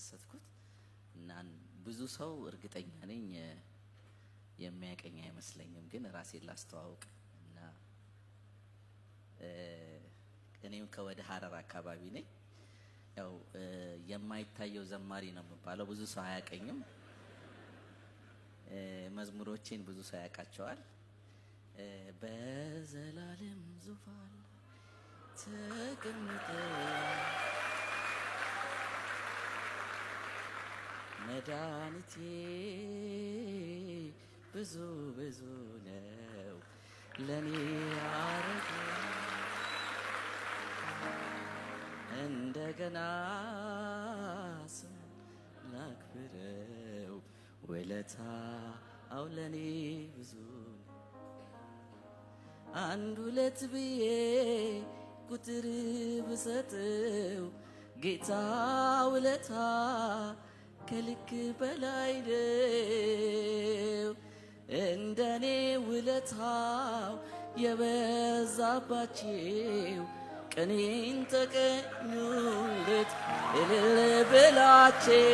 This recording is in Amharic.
የተከሰትኩት እና ብዙ ሰው እርግጠኛ ነኝ የሚያቀኝ አይመስለኝም ግን ራሴን ላስተዋውቅ እና እኔም ከወደ ሐረር አካባቢ ነኝ ያው የማይታየው ዘማሪ ነው የምባለው ብዙ ሰው አያቀኝም መዝሙሮቼን ብዙ ሰው ያቃቸዋል በዘላለም ዙፋን ተቀምጠ መድኃኒቴ ብዙ ብዙ ነው ለኔ ያረገ እንደገና ስም ላክብረው ውለታው ለኔ ብዙ አንድ ሁለት ብዬ ቁጥር ብሰጠው ጌታ ውለታ ከልክ በላይ ነው እንደኔ ውለታው የበዛባቸው ቀኔን ተቀኙለት እልል ብላቸው